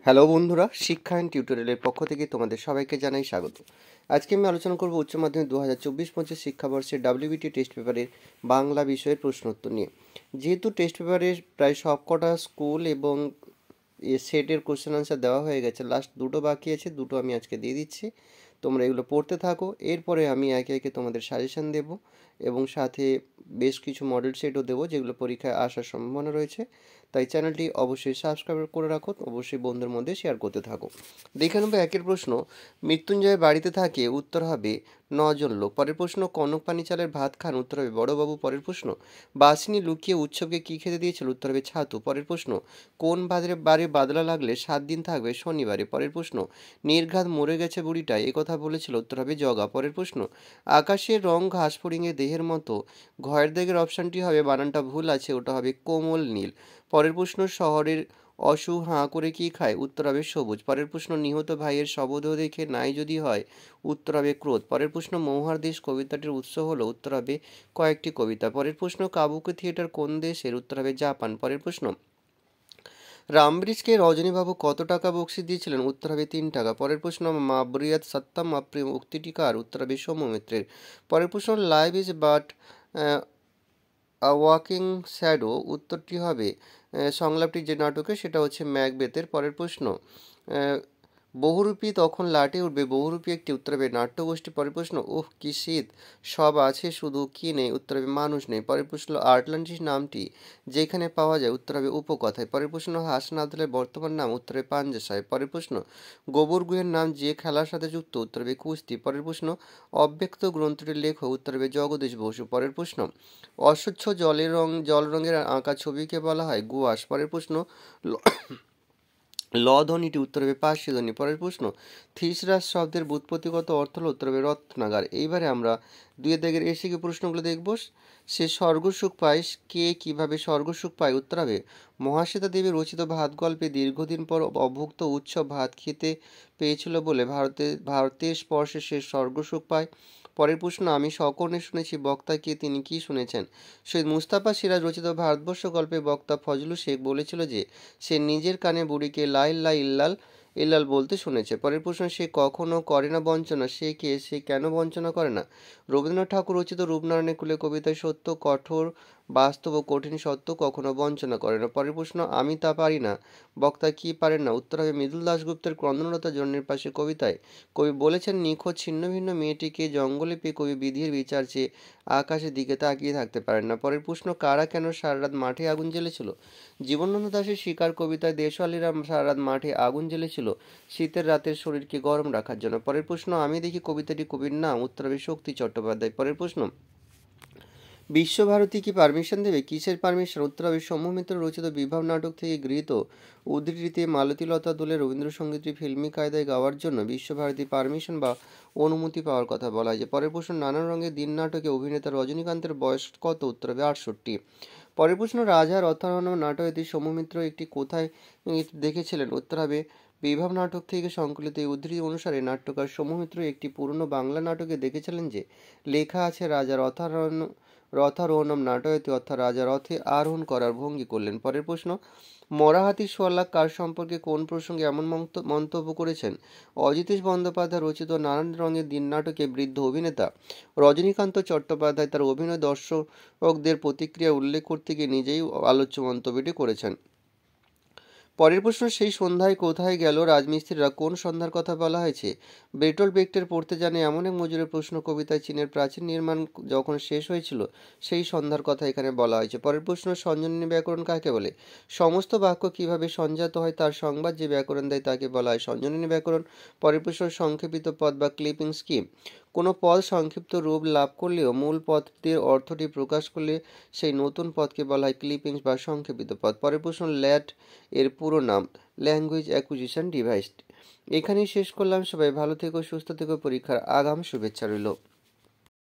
Hello বন্ধুরা, শিক্ষা and টিউটোরিয়ালের পক্ষ থেকে তোমাদের সবাইকে জানাই স্বাগত। আজকে আমি আলোচনা করব উচ্চ মাধ্যমিক 2024-25 শিক্ষাবর্ষের ডাব্লিউবিটি টেস্ট পেপারের বাংলা বিষয়ের প্রশ্নোত্তর নিয়ে। যেহেতু টেস্ট পেপারের প্রায় সবকটা স্কুল এবং সেটের কোশ্চেন আনসার দেওয়া হয়ে গেছে, লাস্ট দুটো বাকি আছে, দুটো আমি আজকে দিয়ে দিচ্ছি। তোমরা এগুলো পড়তে থাকো, এরপরে আমি একে একে তোমাদের সাজেশন দেব এবং সাথে বেশ কিছু মডেল সেটও দেবো যেগুলো পরীক্ষায় আসার সম্ভাবনা রয়েছে। তাই চ্যানেলটি অবশ্যই সাবস্ক্রাইব করে রাখো, অবশ্যই বন্ধুদের মধ্যে শেয়ার করতে থাকো। দেখে নেবো একের প্রশ্ন, মৃত্যুঞ্জয় বাড়িতে থাকে, উত্তর হবে 9 জন লোক। পরের প্রশ্ন, কনক পানি চালের ভাত খান, উত্তর হবে বড়বাবু। পরের প্রশ্ন, বাসিনী লুকিয়ে উৎসবকে কী খেতে দিয়েছিল, উত্তর হবে ছাতু। পরের প্রশ্ন, কোন বারে বাদলা লাগলে 7 দিন থাকবে, শনিবারে। পরের প্রশ্ন, নির্ঘাত মরে গেছে বুড়িটা এ কথা বলেছিল, উত্তর হবে জগা। পরের প্রশ্ন, আকাশের রং ঘাস ফড়িংয়ের দেহের মতো, ঘয়ের দাগের অপশানটি হবে, বানানটা ভুল আছে, ওটা হবে কোমল নীল। পরের প্রশ্ন, শহরের অসু হাঁ করে কি খায়, উত্তর হবে সবুজ। পরের প্রশ্ন, নিহত ভাইয়ের শবদেহ দেখে নাই যদি হয়, উত্তর হবে ক্রোধ। পরের প্রশ্ন, মহুয়ার দেশ কবিতাটির উৎস হলো, উত্তর হবে কয়েকটি কবিতা। পরের প্রশ্ন, কাবুকি থিয়েটার কোন দেশের, উত্তর হবে জাপান। পরের প্রশ্ন, রামব্রিজকে রজনীবাবু কত টাকা বকশিস দিয়েছিলেন, উত্তর হবে 3 টাকা। পরের প্রশ্ন, মাবরিয়াত সত্তাম আপ্রিয় উক্তিটি কার, উত্তর হবে সৌম্যমিত্রের। পরের প্রশ্ন, live is but walking shadow, উত্তরটি হবে সংলাপটি যে নাটকে সেটা হচ্ছে ম্যাকবেথের। পরের প্রশ্ন, বহুরূপী তখন লাটে উঠবে, বহুরূপী একটি, উত্তর হবে নাট্যগোষ্ঠী। পরের প্রশ্ন, ওহ কি শীত, সব আছে শুধু কি নেই, উত্তর হবে মানুষ নেই। পরের প্রশ্ন, আটলান্টিস নামটি যেখানে পাওয়া যায়, উত্তর হবে উপকথায়। পরের প্রশ্ন, হাসনাদলের বর্তমান নাম, উত্তর হবে পাঞ্জা সাহেব। পরের প্রশ্ন, গোবর গুহের নাম যে খেলার সাথে যুক্ত, উত্তর হবে কুস্তি। পরের প্রশ্ন, অব্যক্ত গ্রন্থটির লেখক, উত্তর হবে জগদীশ বসু। পরের প্রশ্ন, অস্বচ্ছ জল রঙের আঁকা ছবিকে বলা হয় গুয়াশ। পরের প্রশ্ন, ল ধ্বনিটি, উত্তর হবে পার্সি ধ্বনি। পরের প্রশ্ন, থিসরাস শব্দের ব্যুৎপত্তিগত অর্থ হল, উত্তর হবে রত্নাগার। এইবারে আমরা 2 দাগের এসিকে প্রশ্নগুলো দেখব। সে স্বর্গসুখ পায়, কে কিভাবে স্বর্গসুখ পায়, উত্তর হবে মহাশ্বেতা দেবী রচিত ভাত গল্পে দীর্ঘদিন পর অভুক্ত উৎসব ভাত খেতে পেয়েছিল বলে ভারতের স্পর্শে সে স্বর্গসুখ পায়। পরের প্রশ্ন, আমি সকর্ণে শুনেছি, বক্তা কে, তিনি কি শুনেছেন, সৈয়দ মুস্তাফা সিরাজ রচিত ভারতবর্ষ গল্পে বক্তা ফজলু শেখ বলেছিল যে সে নিজের কানে বুড়িকে লা ইল্লাহা ইল্লাল ইল্লাল বলতে শুনেছে। পরের প্রশ্ন, সে কখনো করে না বঞ্চনা, সে কে, সে কেন বঞ্চনা করে না, রবীন্দ্রনাথ ঠাকুর রচিত রূপনারায়ণের কুলে কবিতায় সত্য কঠোর বাস্তব ও কঠিন সত্য কখনো বঞ্চনা করে না। পরের প্রশ্ন, আমি তা পারি না, বক্তা কি পারেন না, উত্তর হবে মৃদুল দাশগুপ্তের ক্রন্দনরতা জন্যের পাশে কবিতায় কবি বলেছেন, নিখোঁজ ছিন্ন ভিন্ন মেয়েটিকে জঙ্গলে পেয়ে কবি বিধির বিচার চেয়ে আকাশের দিকে তাকিয়ে থাকতে পারেন না। পরের প্রশ্ন, কারা কেন সারা রাত মাঠে আগুন জ্বেলেছিল, জীবনানন্দ দাশের শিকার কবিতায় দেশওয়ালিরা সারা রাত মাঠে আগুন জ্বেলেছিল শীতের রাতের শরীরকে গরম রাখার জন্য। পরের প্রশ্ন, আমি দেখি কবিতাটি কবির নাম, উত্তর হবে শক্তি চট্টোপাধ্যায়। পরের প্রশ্ন, বিশ্বভারতী কি পারমিশন দেবে, কিসের পারমিশন, উত্তর হবে সৌম্যমিত্র রচিত বিভাব নাটক থেকে গৃহীত উদ্ধৃতিতে মালতীলতা দোলের রবীন্দ্রসঙ্গীতটি ফিল্মি কায়দায় গাওয়ার জন্য বিশ্বভারতী পারমিশন বা অনুমতি পাওয়ার কথা বলা হয়েছে। পরের প্রশ্ন, নানান রঙের দিন নাটকে অভিনেতা রজনীকান্তের বয়স কত, উত্তর হবে 68। পরের প্রশ্ন, রাজা রথারণ্য নাটকটি সৌম্যমিত্র একটি কোথায় দেখেছিলেন, উত্তর হবে বিভাব নাটক থেকে সংকলিত। এই উদ্ধৃতি অনুসারে নাট্যকার সৌম্যমিত্র একটি পুরনো বাংলা নাটকে দেখেছিলেন যে লেখা আছে, রাজা রথারোহণম নাটয়তি, অর্থাৎ রাজা রথে আরোহণ করার ভঙ্গি করলেন। পরের প্রশ্ন, মরা হাতির সোয়াল্লাক কার সম্পর্কে কোন প্রসঙ্গে এমন মন্তব্য করেছেন, অজিতেশ বন্দ্যোপাধ্যায় রচিত নানান রঙের দিন নাটকে বৃদ্ধ অভিনেতা রজনীকান্ত চট্টোপাধ্যায় তার অভিনয় দর্শকদের প্রতিক্রিয়া উল্লেখ করতে গিয়ে নিজেই আলোচ্য মন্তব্যটি করেছেন। পরের প্রশ্ন, সেই সন্ধ্যায় কোথায় গেল রাজমিস্ত্রিরা, কোন সন্ধ্যার কথা বলা হয়েছে, বেটল বেক্টের পড়তে জানে এমন এক মজুরের প্রশ্ন কবিতায় চীনের প্রাচীন নির্মাণ যখন শেষ হয়েছিল সেই সন্ধ্যার কথা এখানে বলা হয়েছে। পরের প্রশ্ন, সঞ্জননী ব্যাকরণ কাকে বলে, সমস্ত বাক্য কিভাবে সঞ্জাত হয় তার সংবাদ যে ব্যাকরণ দেয় তাকে বলা হয় সঞ্জননী ব্যাকরণ। পরের প্রশ্ন, সংক্ষেপিত পদ বা ক্লিপিং স্কিম, কোনো পদ সংক্ষিপ্ত রূপ লাভ করলেও মূল পদটির অর্থটি প্রকাশ করলে সেই নতুন পদকে বলা হয় ক্লিপিংস বা সংক্ষেপিত পদ। পরের প্রশ্ন, ল্যাট এর পুরো নাম, ল্যাঙ্গুয়েজ অ্যাকুইজিশন ডিভাইস। এখানেই শেষ করলাম। সবাই ভালো থেকো, সুস্থ থেকো, পরীক্ষার আগাম শুভেচ্ছা রইল।